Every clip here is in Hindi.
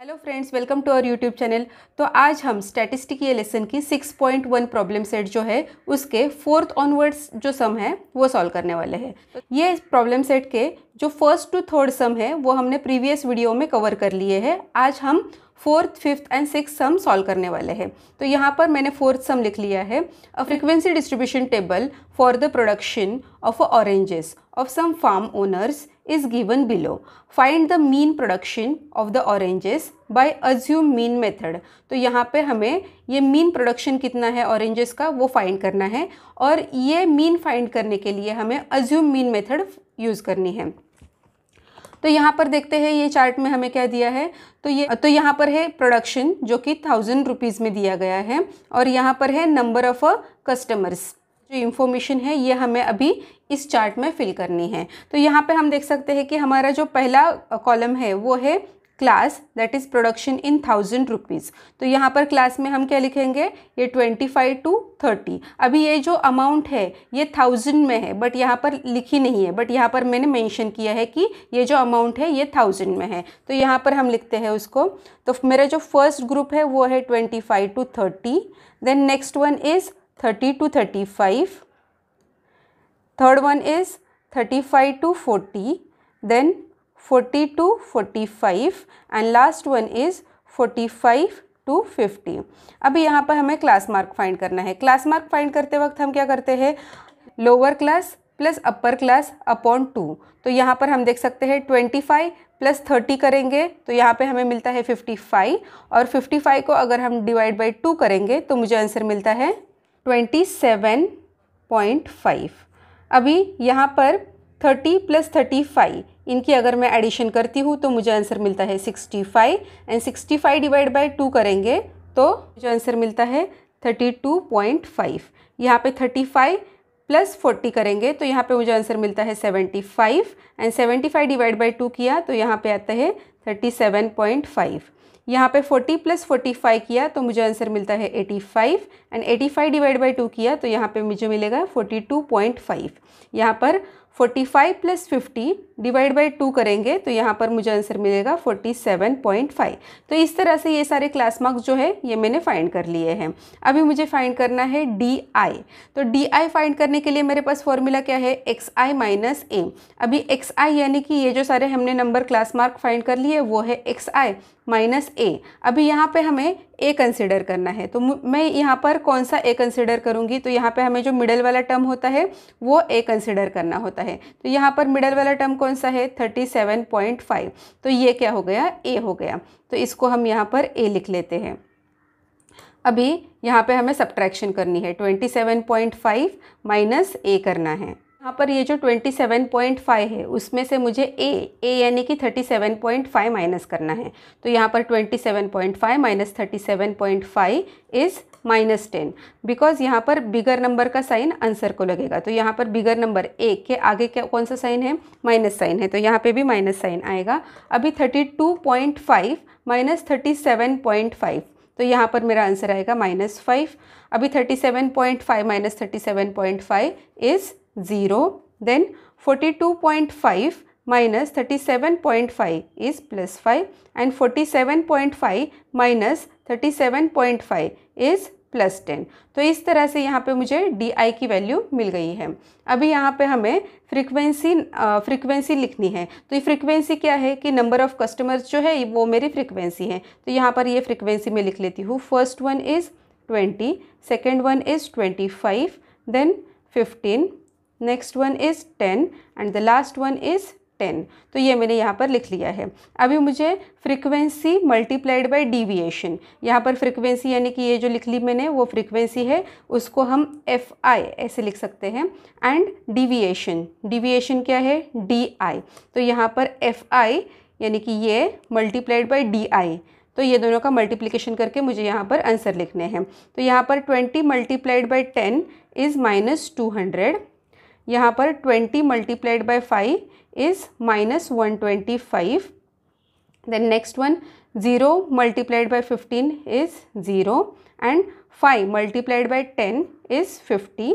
Hello friends, welcome to our YouTube channel. तो आज हम स्टैटिस्टिक ये लेसन की 6.1 प्रॉब्लम सेट जो है उसके 4th ऑनवर्ड्स जो सम है वो सॉल्व करने वाले हैं। ये प्रॉब्लम सेट के जो 1st to 3rd सम है वो हमने प्रीवियस वीडियो में कवर कर लिए हैं। आज हम 4th, 5th and 6th sum solve करने वाले हैं। तो यहाँ पर मैंने 4th सम लिख लिया है। अ frequency distribution table for the production of oranges of some farm owners is given below. Find the mean production of the oranges by assume mean method. तो यहाँ पे हमें ये मीन प्रोडक्शन कितना है ऑरेंजेस का वो फाइंड करना है, और ये मीन फाइंड करने के लिए हमें assume mean मेथड यूज़ करनी है। तो यहाँ पर देखते हैं ये चार्ट में हमें क्या दिया है। तो यहाँ पर है प्रोडक्शन जो कि 1000 रुपीज़ में दिया गया है, और यहाँ पर है नंबर ऑफ कस्टमर्स। जो इन्फॉर्मेशन है ये हमें अभी इस चार्ट में फिल करनी है। तो यहाँ पे हम देख सकते हैं कि हमारा जो पहला कॉलम है वो है class, that is production in 1000 rupees. तो यहाँ पर क्लास में हम क्या लिखेंगे, ये 25 to 30। अभी ये जो अमाउंट है ये 1000 में है, बट यहाँ पर लिखी नहीं है, बट यहाँ पर मैंने मेंशन किया है कि ये जो अमाउंट है ये 1000 में है। तो यहाँ पर हम लिखते हैं उसको। तो मेरा जो फर्स्ट ग्रुप है वो है 25 to 30, then next one is 30 to 35, third one is 35 to 40, then 40 to 45 and last one is 45 to 50। अभी यहाँ पर हमें क्लास मार्क फाइंड करना है। क्लास मार्क फाइंड करते वक्त हम क्या करते हैं, lower class plus upper class upon 2। तो यहाँ पर हम देख सकते हैं 25 प्लस 30 करेंगे तो यहाँ पे हमें मिलता है 55, और 55 को अगर हम डिवाइड बाई 2 करेंगे तो मुझे आंसर मिलता है 27.5। अभी यहाँ पर 30 प्लस 35 इनकी अगर मैं एडिशन करती हूँ तो मुझे आंसर मिलता है 65, एंड 65 डिवाइड बाई 2 करेंगे तो मुझे आंसर मिलता है 32.5। यहाँ पे 35 प्लस 40 करेंगे तो यहाँ पे मुझे आंसर मिलता है 75, एंड 75 डिवाइड बाई 2 किया तो यहाँ पे आता है 37.5। यहाँ पे 40 प्लस 45 किया तो मुझे आंसर मिलता है 85, एंड 85 डिवाइड बाई 2 किया तो यहाँ पे मुझे मिलेगा 42.5। यहाँ पर 45 प्लस 50 डिवाइड बाई 2 करेंगे तो यहाँ पर मुझे आंसर मिलेगा 47.5। तो इस तरह से ये सारे क्लास मार्क्स जो है ये मैंने फाइंड कर लिए हैं। अभी मुझे फाइंड करना है DI। तो DI फाइंड करने के लिए मेरे पास फॉर्मूला क्या है, XI माइनस A। अभी XI यानी कि ये जो सारे हमने नंबर क्लास मार्क फाइंड कर लिए वो है XI माइनस A। अभी यहाँ पे हमें A कंसिडर करना है, तो मैं यहाँ पर कौन सा A कंसिडर करूँगी, तो यहाँ पे हमें जो मिडल वाला टर्म होता है वो A कंसिडर करना होता है। तो यहाँ पर मिडल वाला टर्म कौन सा है, 37.5। तो ये क्या हो गया, A हो गया। तो इसको हम यहाँ पर A लिख लेते हैं। अभी यहाँ पे हमें सब्ट्रैक्शन करनी है, 27.5 माइनस A करना है। यहाँ पर ये जो 27.5 है उसमें से मुझे A यानी कि 37.5 माइनस करना है। तो यहाँ पर 27.5 माइनस 37.5 इज़ -10, बिकॉज यहाँ पर बिगर नंबर का साइन आंसर को लगेगा। तो यहाँ पर बिगर नंबर A के आगे क्या कौन सा साइन है, माइनस साइन है, तो यहाँ पे भी माइनस साइन आएगा। अभी 32.5 माइनस 37.5, तो यहाँ पर मेरा आंसर आएगा -5। अभी 37.5 minus 37.5 is 0, then 42.5 minus 37.5 is +5, and 47.5 minus 37.5 is +10। तो इस तरह से यहाँ पे मुझे DI की वैल्यू मिल गई है। अभी यहाँ पे हमें फ्रीक्वेंसी लिखनी है। तो ये फ्रीक्वेंसी क्या है कि नंबर ऑफ़ कस्टमर्स जो है वो मेरी फ्रीक्वेंसी है। तो यहाँ पर ये फ्रीक्वेंसी में लिख लेती हूँ। First one is 20, second one is 25, then 15, next one is 10 and the last one is 10। तो ये मैंने यहाँ पर लिख लिया है। अभी मुझे फ्रीक्वेंसी मल्टीप्लाइड बाय डीविएशन, यहाँ पर फ्रीक्वेंसी यानी कि ये जो लिख ली मैंने वो फ्रीक्वेंसी है, उसको हम FI ऐसे लिख सकते हैं, एंड डीविएशन क्या है, DI। तो यहाँ पर FI यानी कि ये मल्टीप्लाइड बाय DI, तो ये दोनों का मल्टीप्लिकेशन करके मुझे यहाँ पर आंसर लिखने हैं। तो यहाँ पर 20 मल्टीप्लाइड बाई 10 इज़ -200। यहाँ पर 20 multiplied by 5 is -125। Then next one 0 multiplied by 15 is 0, and 5 multiplied by 10 is 50,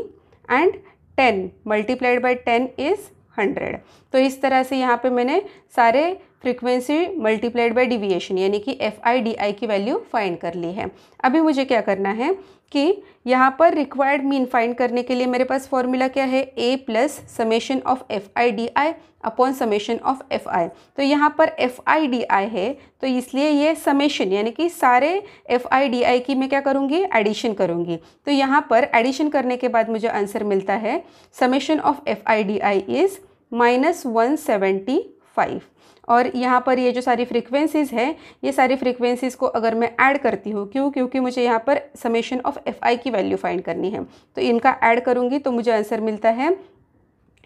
and 10 multiplied by 10 is 100। तो इस तरह से यहाँ पे मैंने सारे फ्रीक्वेंसी मल्टीप्लाइड बाय डिविएशन यानी कि FI/DI की वैल्यू फाइंड कर ली है। अभी मुझे क्या करना है कि यहाँ पर रिक्वायर्ड मीन फाइंड करने के लिए मेरे पास फॉर्मूला क्या है, A plus summation of FI/DI upon summation of FI। तो यहाँ पर FI/DI है तो इसलिए ये समेशन यानी कि सारे FI/DI की मैं क्या करूँगी, एडिशन करूँगी। तो यहाँ पर एडिशन करने के बाद मुझे आंसर मिलता है समेशन ऑफ FI/DI इज़ -175। और यहाँ पर ये जो सारी फ्रीक्वेंसीज़ है, ये सारी फ्रीक्वेंसीज़ को अगर मैं ऐड करती हूँ, क्योंकि मुझे यहाँ पर समेशन ऑफ FI की वैल्यू फाइंड करनी है, तो इनका ऐड करूँगी तो मुझे आंसर मिलता है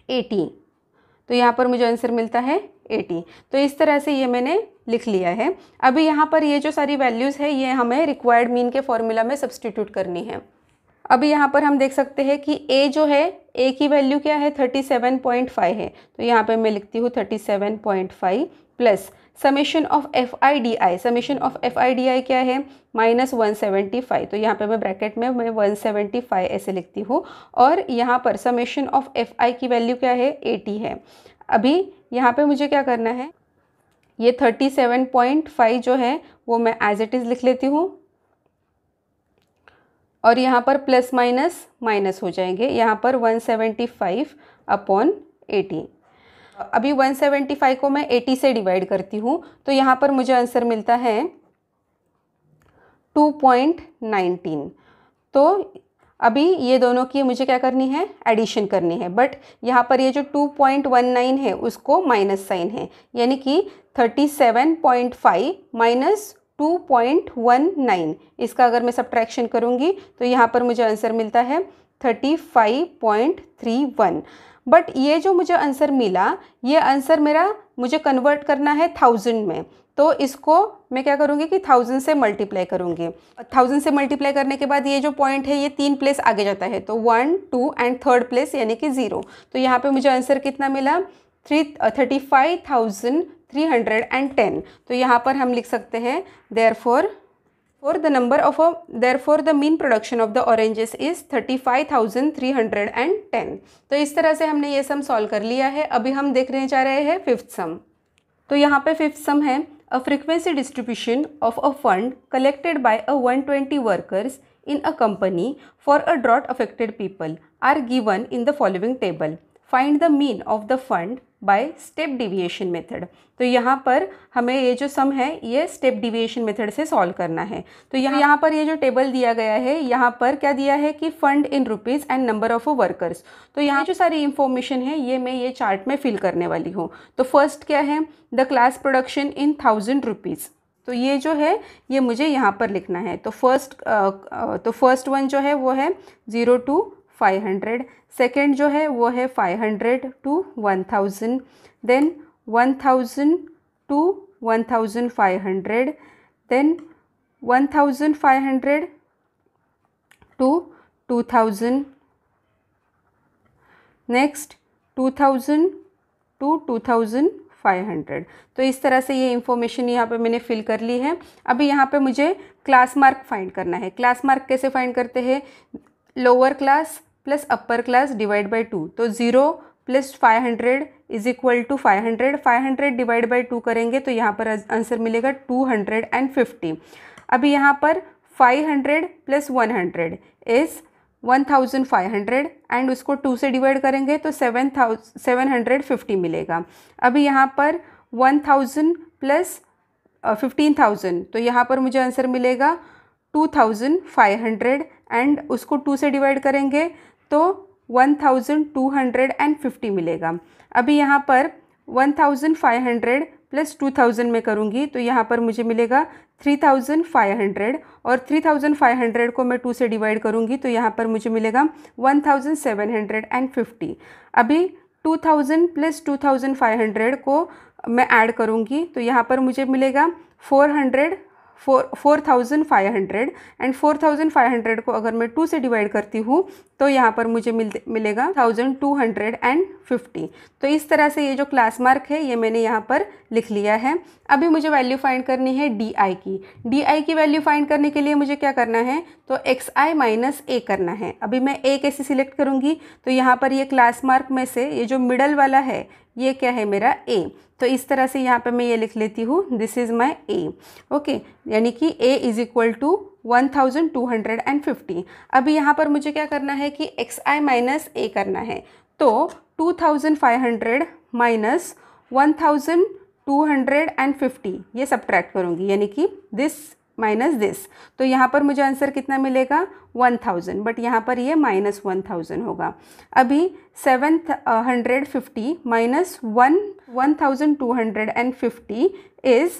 80। तो यहाँ पर मुझे आंसर मिलता है 80। तो इस तरह से ये मैंने लिख लिया है। अभी यहाँ पर ये जो सारी वैल्यूज़ है ये हमें रिक्वायर्ड मीन के फॉर्मूला में सब्सटीट्यूट करनी है। अभी यहाँ पर हम देख सकते हैं कि A जो है, A की वैल्यू क्या है, 37.5 है। तो यहाँ पे मैं लिखती हूँ 37.5 plus summation of FI/DI। Summation of FI/DI क्या है, -175। तो यहाँ पे मैं ब्रैकेट में 175 ऐसे लिखती हूँ। और यहाँ पर समेशन ऑफ FI की वैल्यू क्या है, 80 है। अभी यहाँ पे मुझे क्या करना है, ये 37.5 जो है वो मैं एज इट इज़ लिख लेती हूँ और यहाँ पर प्लस माइनस माइनस हो जाएंगे। यहाँ पर 175 अपॉन 80। अभी 175 को मैं 80 से डिवाइड करती हूँ तो यहाँ पर मुझे आंसर मिलता है 2.19। तो अभी ये दोनों की मुझे क्या करनी है, एडिशन करनी है। बट यहाँ पर ये जो 2.19 है उसको माइनस साइन है, यानी कि 37.5 माइनस 2.19, इसका अगर मैं सब्ट्रैक्शन करूँगी तो यहाँ पर मुझे आंसर मिलता है 35.31। बट ये जो मुझे आंसर मिला, ये आंसर मुझे कन्वर्ट करना है 1000 में। तो इसको मैं क्या करूँगी कि 1000 से मल्टीप्लाई करूँगी। 1000 से मल्टीप्लाई करने के बाद ये जो पॉइंट है ये 3 प्लेस आगे जाता है, तो 1, 2 एंड थर्ड प्लेस यानी कि 0। तो यहाँ पे मुझे आंसर कितना मिला, 35,310। तो यहाँ पर हम लिख सकते हैं therefore the mean production of the oranges is 35,310। तो इस तरह से हमने ये सम सॉल्व कर लिया है। अभी हम देखने जा रहे हैं फिफ्थ सम। तो यहाँ पे फिफ्थ सम है, a frequency distribution of a fund collected by a 120 workers in a company for a drought affected people are given in the following table. Find the mean of the fund by step deviation method। तो यहाँ पर हमें ये जो सम है ये स्टेप डिविएशन मेथड से सॉल्व करना है। तो यहाँ पर ये जो टेबल दिया गया है, यहाँ पर क्या दिया है कि fund in rupees and number of workers. तो यहाँ जो सारी इंफॉर्मेशन है ये मैं ये चार्ट में फिल करने वाली हूँ। तो फर्स्ट क्या है, the class production in 1000 rupees. तो ये जो है ये मुझे यहाँ पर लिखना है। तो फर्स्ट वन जो है वो है 0 to 500, सेकेंड जो है वो है 500 to 1000, then 1000 to 1500, then 1500 to 2000, next 2000 to 2500। तो इस तरह से ये इंफॉर्मेशन यहाँ पे मैंने फिल कर ली है। अभी यहाँ पे मुझे क्लास मार्क फाइंड करना है। क्लास मार्क कैसे फाइंड करते हैं, lower class plus upper class divide by 2। तो 0 plus 500 is equal to 500। 500 divide by 2 करेंगे तो यहाँ पर आंसर मिलेगा 250। अभी यहाँ पर 500 प्लस 100 इज़ 1500 एंड उसको 2 से डिवाइड करेंगे तो 750 मिलेगा। अभी यहाँ पर 1000 प्लस 15,000, तो यहाँ पर मुझे आंसर मिलेगा 2500 एंड उसको 2 से डिवाइड करेंगे तो 1250 मिलेगा। अभी यहाँ पर 1500 प्लस 2000 में करूँगी तो यहाँ पर मुझे मिलेगा 3500 और 3500 को मैं 2 से डिवाइड करूँगी तो यहाँ पर मुझे मिलेगा 1750। अभी 2000 प्लस 2500 को मैं ऐड करूँगी तो यहाँ पर मुझे मिलेगा 4500 एंड 4500 को अगर मैं 2 से डिवाइड करती हूँ तो यहाँ पर मुझे मिलेगा 1250। तो इस तरह से ये जो क्लास मार्क है ये मैंने यहाँ पर लिख लिया है। अभी मुझे वैल्यू फाइंड करनी है DI की। DI की वैल्यू फाइंड करने के लिए मुझे क्या करना है, तो XI माइनस A करना है। अभी मैं A कैसे सिलेक्ट करूँगी, तो यहाँ पर ये क्लास मार्क में से ये जो मिडल वाला है ये क्या है मेरा a। तो इस तरह से यहाँ पे मैं ये लिख लेती हूँ, this is my a। Okay, यानी कि a इज़ इक्वल टू 1250। अभी यहाँ पर मुझे क्या करना है कि xi माइनस a करना है। तो 2500 माइनस 1250 ये सब्ट्रैक्ट करूँगी, यानी कि दिस माइनस दिस। तो यहाँ पर मुझे आंसर कितना मिलेगा 1000, बट यहाँ पर ये माइनस 1000 होगा। अभी 750 माइनस 1250 इज़,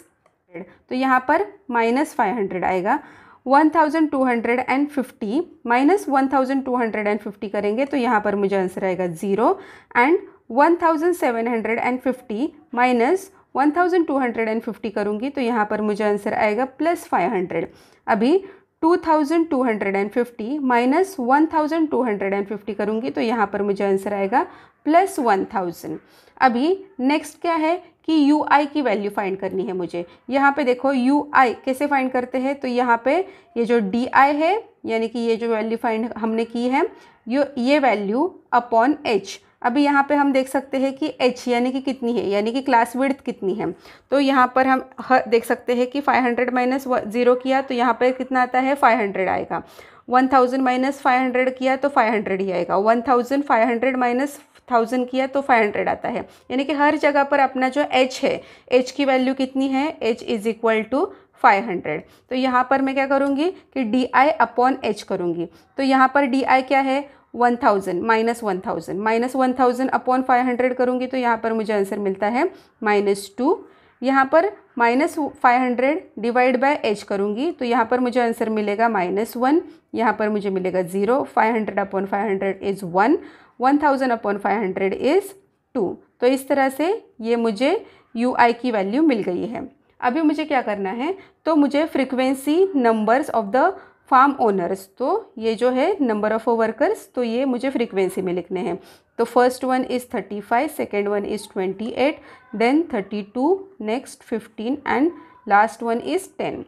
तो यहाँ पर माइनस 500 आएगा। 1250 माइनस 1250 करेंगे तो यहाँ पर मुझे आंसर आएगा 0। एंड 1750 माइनस 1250 करूँगी तो यहाँ पर मुझे आंसर आएगा प्लस 500। अभी 2250 माइनस 1250 करूँगी तो यहाँ पर मुझे आंसर आएगा प्लस 1000। अभी नेक्स्ट क्या है कि UI की वैल्यू फाइंड करनी है मुझे। यहाँ पे देखो UI कैसे फाइंड करते हैं, तो यहाँ पे ये जो DI है, यानी कि ये जो वैल्यू फाइंड हमने की है, ये वैल्यू अपॉन H। अभी यहाँ पे हम देख सकते हैं कि H यानी कि कितनी है, यानी कि क्लास विड्थ कितनी है। तो यहाँ पर हम देख सकते हैं कि 500 माइनस 0 किया तो यहाँ पर कितना आता है 500 आएगा। 1000 माइनस 500 किया तो 500 ही आएगा। 1500 माइनस 1000 किया तो 500 आता है। यानी कि हर जगह पर अपना जो H है, H की वैल्यू कितनी है, H इज़ इक्वल टू 500। तो यहाँ पर मैं क्या करूँगी कि DI अपॉन H करूँगी। तो यहाँ पर DI क्या है 1000 माइनस 1000 अपॉन 500 करूँगी तो यहाँ पर मुझे आंसर मिलता है -2। यहाँ पर माइनस 500 डिवाइड बाय H करूँगी तो यहाँ पर मुझे आंसर मिलेगा -1। यहाँ पर मुझे मिलेगा 0। 500 अपॉन 500 इज़ 1। 1000 upon 500 is 2। तो इस तरह से ये मुझे UI की वैल्यू मिल गई है। अभी मुझे क्या करना है, तो मुझे frequency numbers of the farm owners, तो ये जो है नंबर ऑफ वर्कर्स, तो ये मुझे फ्रीक्वेंसी में लिखने हैं। तो first one is 35, second one is 28, then 32, next 15 and last one is 10।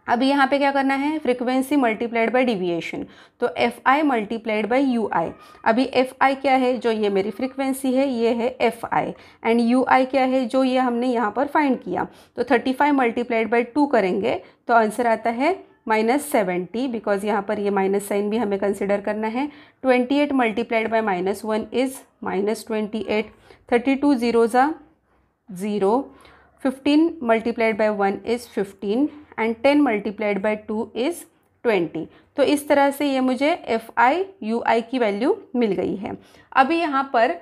अभी यहाँ पे क्या करना है, फ्रीक्वेंसी मल्टीप्लाइड बाय डिविएशन, तो FI मल्टीप्लाइड बाय UI। अभी FI क्या है, जो ये मेरी फ्रीक्वेंसी है ये है FI, एंड UI क्या है, जो ये हमने यहाँ पर फाइंड किया। तो 35 मल्टीप्लाइड बाय 2 करेंगे तो आंसर आता है -70, बिकॉज यहाँ पर ये माइनस साइन भी हमें कंसिडर करना है। 28 मल्टीप्लाइड बाय -1 इज़ -28। 32 0 ज़ा 0। 15 multiplied by 1 is 15 and 10 multiplied by 2 is 20। तो इस तरह से ये मुझे FI UI की वैल्यू मिल गई है। अभी यहाँ पर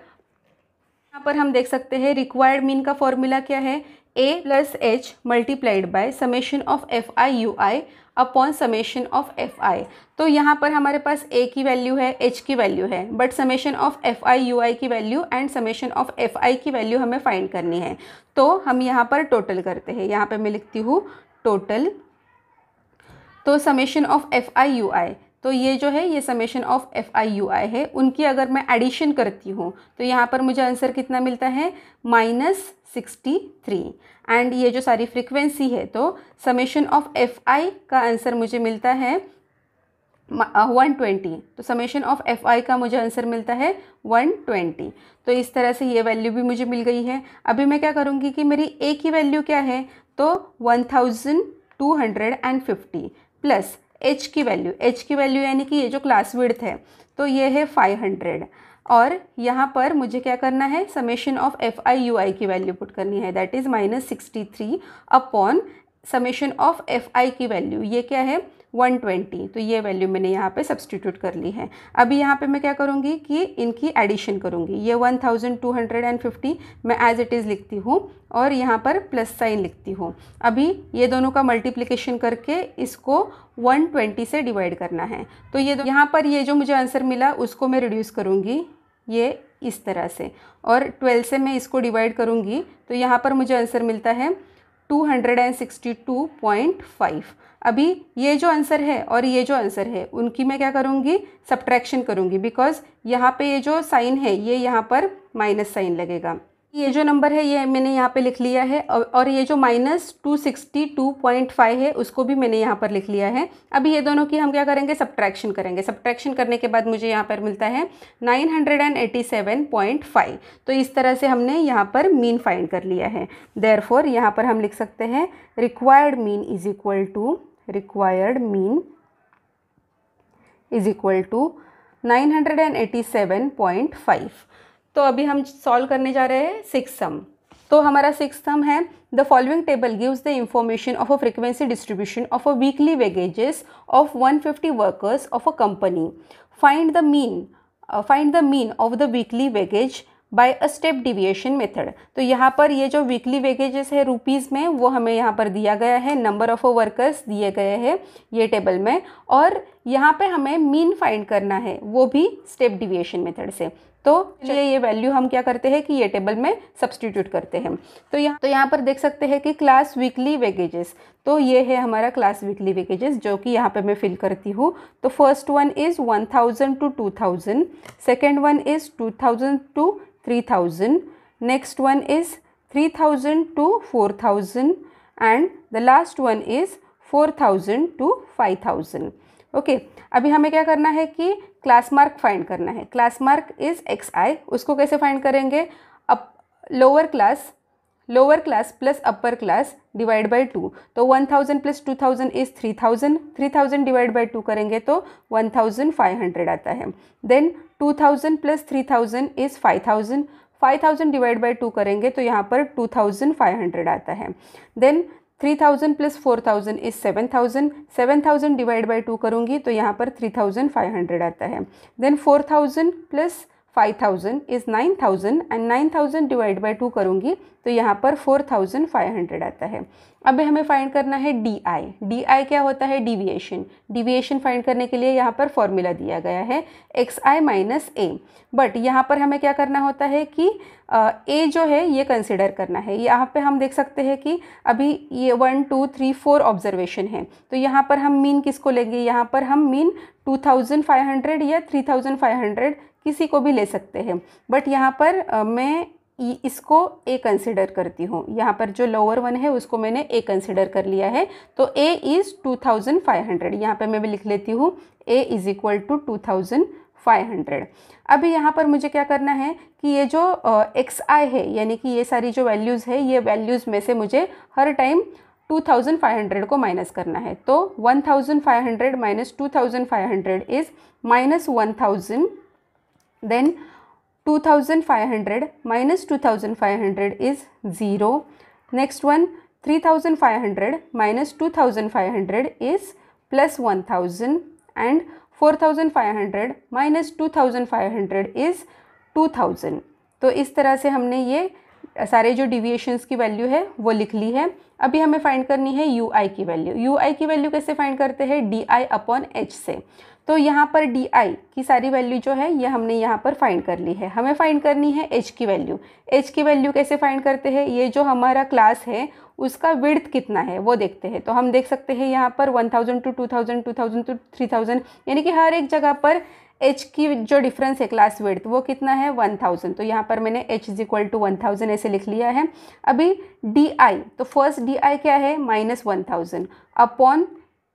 हम देख सकते हैं रिक्वायर्ड मीन का फॉर्मूला क्या है, A plus H multiplied by summation of FI UI upon summation of FI। तो यहाँ पर हमारे पास A की वैल्यू है, H की वैल्यू है, but summation of FI UI की value and summation of FI की वैल्यू हमें फाइंड करनी है। तो हम यहाँ पर टोटल करते हैं। यहाँ पे मैं लिखती हूँ टोटल, तो समेशन ऑफ FI UI, तो ये जो है ये समेशन ऑफ FI UI है, उनकी अगर मैं एडिशन करती हूँ तो यहाँ पर मुझे आंसर कितना मिलता है -63। एंड ये जो सारी फ्रीक्वेंसी है, तो समेशन ऑफ FI का आंसर मुझे मिलता है 120। तो समेशन ऑफ FI का मुझे आंसर मिलता है 120। तो इस तरह से ये वैल्यू भी मुझे मिल गई है। अभी मैं क्या करूँगी कि मेरी A की वैल्यू क्या है, तो 1250 प्लस H की वैल्यू यानी कि ये जो क्लास विड्थ है, तो ये है 500। और यहाँ पर मुझे क्या करना है, समेशन ऑफ FI UI की वैल्यू पुट करनी है, that is -63 upon summation of FI की वैल्यू, ये क्या है 120। तो ये वैल्यू मैंने यहाँ पे सब्सटीट्यूट कर ली है। अभी यहाँ पे मैं क्या करूँगी कि इनकी एडिशन करूँगी। ये 1250 मैं एज इट इज़ लिखती हूँ और यहाँ पर प्लस साइन लिखती हूँ। अभी ये दोनों का मल्टीप्लिकेशन करके इसको 120 से डिवाइड करना है। तो ये यहाँ पर ये जो मुझे आंसर मिला उसको मैं रिड्यूस करूँगी ये इस तरह से, और 12 से मैं इसको डिवाइड करूँगी तो यहाँ पर मुझे आंसर मिलता है 262.5। अभी ये जो आंसर है और ये जो आंसर है उनकी मैं क्या करूँगी, सब्ट्रैक्शन करूँगी, बिकॉज यहाँ पे ये जो साइन है ये यहाँ पर माइनस साइन लगेगा। ये जो नंबर है ये मैंने यहाँ पे लिख लिया है, और ये जो -262.5 है उसको भी मैंने यहाँ पर लिख लिया है। अभी ये दोनों की हम क्या करेंगे, सब्ट्रैक्शन करेंगे। सब्ट्रैक्शन करने के बाद मुझे यहाँ पर मिलता है 987.5। तो इस तरह से हमने यहाँ पर मीन फाइंड कर लिया है। देयरफॉर यहाँ पर हम लिख सकते हैं required mean is equal to 987.5। तो अभी हम सॉल्व करने जा रहे हैं सिक्स सम। तो हमारा सिक्स सम है, the following table gives the information of a frequency distribution of a weekly wages of 150 workers of a company. Find the mean of the weekly wages by a step deviation method. तो यहाँ पर ये जो वीकली वेगेजेस है रुपीज़ में, वो हमें यहाँ पर दिया गया है, नंबर ऑफ वर्कर्स दिए गए हैं ये टेबल में, और यहाँ पे हमें मीन फाइंड करना है, वो भी स्टेप डिविएशन मेथड से। तो चलिए ये वैल्यू हम क्या करते हैं कि ये टेबल में सब्सटीट्यूट करते हैं। तो यहाँ पर देख सकते हैं कि क्लास वीकली वेगेजेस, तो ये है हमारा क्लास वीकली वेगेजेस, जो कि यहाँ पे मैं फिल करती हूँ। तो first one is 1000 to 2000, second one is 2000 to 3000, next one is 3000 to 4000, and the last one is 4000 to 5000। Okay, अभी हमें क्या करना है कि क्लास मार्क फाइंड करना है। Class mark is XI। उसको कैसे फाइंड करेंगे, up lower class plus upper class divide by 2। तो 1000 प्लस 2000 इज़ 3000, 3000 डिवाइड बाई 2 करेंगे तो 1500 आता है। Then 2000 plus 3000 is 5000, 5000 divide by 2 करेंगे तो यहाँ पर 2500 आता है। Then 3000 plus 4000 is 7000, 7000 divide by 2 करूँगी तो यहाँ पर 3500 आता है। Then 4000 plus 5000 is 9000, and 9000 divide by 2 करूँगी तो यहाँ पर 4500 आता है। अब हमें फाइंड करना है DI क्या होता है, डिविएशन फाइंड करने के लिए यहाँ पर फॉर्मूला दिया गया है XI माइनस A। बट यहाँ पर हमें क्या करना होता है कि A जो है ये कंसिडर करना है। यहाँ पे हम देख सकते हैं कि अभी ये 1 2 3 4 ऑब्जर्वेशन है, तो यहाँ पर हम मीन किसको लेंगे, यहाँ पर हम मीन 2500 या 3500 किसी को भी ले सकते हैं। बट यहाँ पर मैं इसको A कंसिडर करती हूँ। यहाँ पर जो लोअर वन है उसको मैंने A कंसिडर कर लिया है, तो A इज़ 2500। यहाँ पे मैं भी लिख लेती हूँ A इज़ इक्वल टू 2500। अभी यहाँ पर मुझे क्या करना है कि ये जो XI है, यानी कि ये सारी जो वैल्यूज़ है, ये वैल्यूज़ में से मुझे हर टाइम 2500 को माइनस करना है। तो 1500 minus 2500 is -1000, then 2500 minus 2500 is 0. Next one, 3500 minus 2500 is plus 1000, and 4500 minus 2500 is 2000। तो इस तरह से हमने ये सारे जो डिविएशंस की वैल्यू है वो लिख ली है। अभी हमें फाइंड करनी है UI की वैल्यू। UI की वैल्यू कैसे फाइंड करते हैं, DI अपॉन H से। तो यहाँ पर DI की सारी वैल्यू जो है ये हमने यहाँ पर फाइंड कर ली है। हमें फाइंड करनी है H की वैल्यू। H की वैल्यू कैसे फाइंड करते हैं, ये जो हमारा क्लास है उसका विड्थ कितना है वो देखते हैं। तो हम देख सकते हैं यहाँ पर 1000 to 2000, 2000 to 3000, यानी कि हर एक जगह पर H की जो डिफरेंस है क्लास विड्थ वो कितना है 1000। तो यहाँ पर मैंने H इज इक्वल टू 1000 ऐसे लिख लिया है। अभी DI, तो फर्स्ट DI क्या है, -1000 अपॉन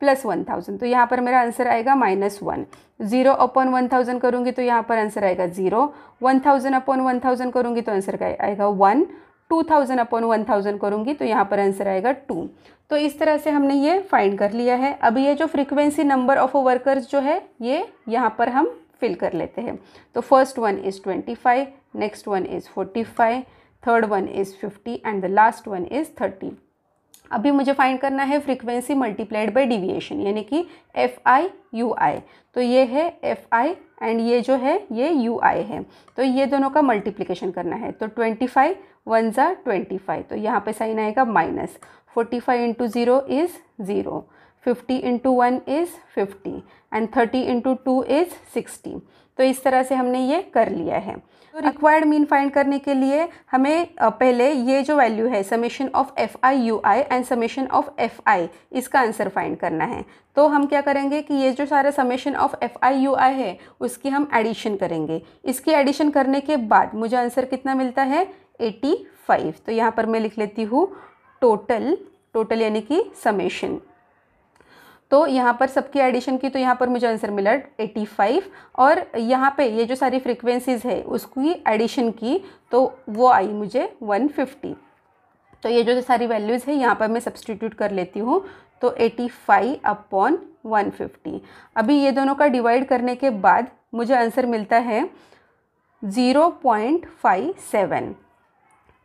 प्लस 1000, तो यहाँ पर मेरा आंसर आएगा -1। 0 अपॉन 1000 करूँगी तो यहाँ पर आंसर आएगा 0। 1000 अपॉन 1000 करूँगी तो आंसर आएगा 1। 2000 अपॉन 1000 करूँगी तो यहाँ पर आंसर आएगा 2। तो इस तरह से हमने ये फाइंड कर लिया है। अभी ये जो फ्रीक्वेंसी नंबर ऑफ वर्कर्स जो है ये यहाँ पर हम फिल कर लेते हैं। तो first one is 25, next one is 45, third one is 50, and the last one is 30। अभी मुझे फाइंड करना है फ्रीक्वेंसी मल्टीप्लाइड बाय डिविएशन, यानी कि FI UI। तो ये है FI एंड ये जो है ये UI है, तो ये दोनों का मल्टीप्लिकेशन करना है। तो 25 1 ज़ा 25, तो यहाँ पे साइन आएगा minus. 45 into 0 is 0, 50 into 1 is 50 and 30 into 2 is 60। तो इस तरह से हमने ये कर लिया है। तो रिक्वायर्ड मीन फाइंड करने के लिए हमें पहले ये जो वैल्यू है summation of FI/UI and summation of FI, इसका आंसर फाइंड करना है। तो हम क्या करेंगे कि ये जो सारा समेशन ऑफ FI/UI है उसकी हम एडिशन करेंगे। इसकी एडिशन करने के बाद मुझे आंसर कितना मिलता है 85। तो यहाँ पर मैं लिख लेती हूँ टोटल यानी कि समेशन। तो यहाँ पर सबकी एडिशन की तो यहाँ पर मुझे आंसर मिला 85 और यहाँ पे ये जो सारी फ्रीक्वेंसीज़ है उसकी एडिशन की तो वो आई मुझे 150। तो ये जो सारी वैल्यूज़ है यहाँ पर मैं सब्सटीट्यूट कर लेती हूँ। तो 85/150। अभी ये दोनों का डिवाइड करने के बाद मुझे आंसर मिलता है 0.57।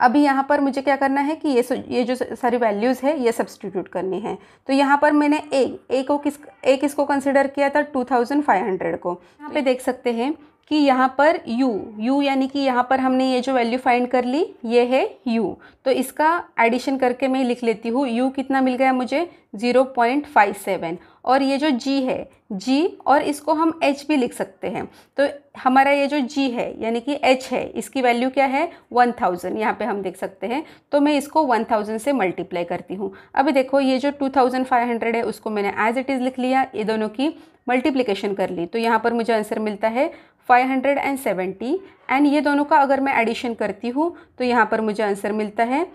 अभी यहाँ पर मुझे क्या करना है कि ये जो सारी वैल्यूज़ है ये सब्सटीट्यूट करनी है। तो यहाँ पर मैंने एक इसको कंसिडर किया था 2500 को। यहाँ पे देख सकते हैं कि यहाँ पर u यानी कि यहाँ पर हमने ये जो वैल्यू फाइंड कर ली ये है u। तो इसका एडिशन करके मैं लिख लेती हूँ। u कितना मिल गया मुझे 0.57 और ये जो g है g और इसको हम h भी लिख सकते हैं। तो हमारा ये जो g है यानी कि h है इसकी वैल्यू क्या है 1000, यहाँ पे हम देख सकते हैं। तो मैं इसको 1000 से मल्टीप्लाई करती हूँ। अभी देखो ये जो 2500 है उसको मैंने एज इट इज़ लिख लिया, ये दोनों की मल्टीप्लिकेशन कर ली। तो यहाँ पर मुझे आंसर मिलता है 570 एंड ये दोनों का अगर मैं एडिशन करती हूँ तो यहाँ पर मुझे आंसर मिलता है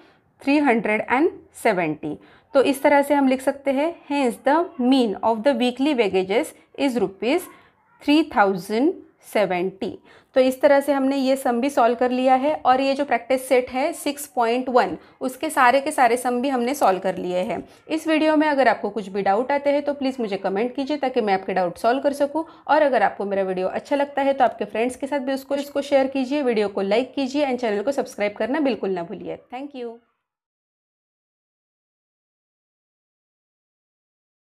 370। तो इस तरह से हम लिख सकते हैं hence the mean of the weekly wages is ₹3070। तो इस तरह से हमने ये सम भी सॉल्व कर लिया है और ये जो प्रैक्टिस सेट है 6.1 उसके सारे के सारे सम भी हमने सॉल्व कर लिए हैं। इस वीडियो में अगर आपको कुछ भी डाउट आते हैं तो प्लीज़ मुझे कमेंट कीजिए ताकि मैं आपके डाउट सॉल्व कर सकूं। और अगर आपको मेरा वीडियो अच्छा लगता है तो आपके फ्रेंड्स के साथ भी इसको शेयर कीजिए, वीडियो को लाइक कीजिए एंड चैनल को सब्सक्राइब करना बिल्कुल ना भूलिए। Thank you.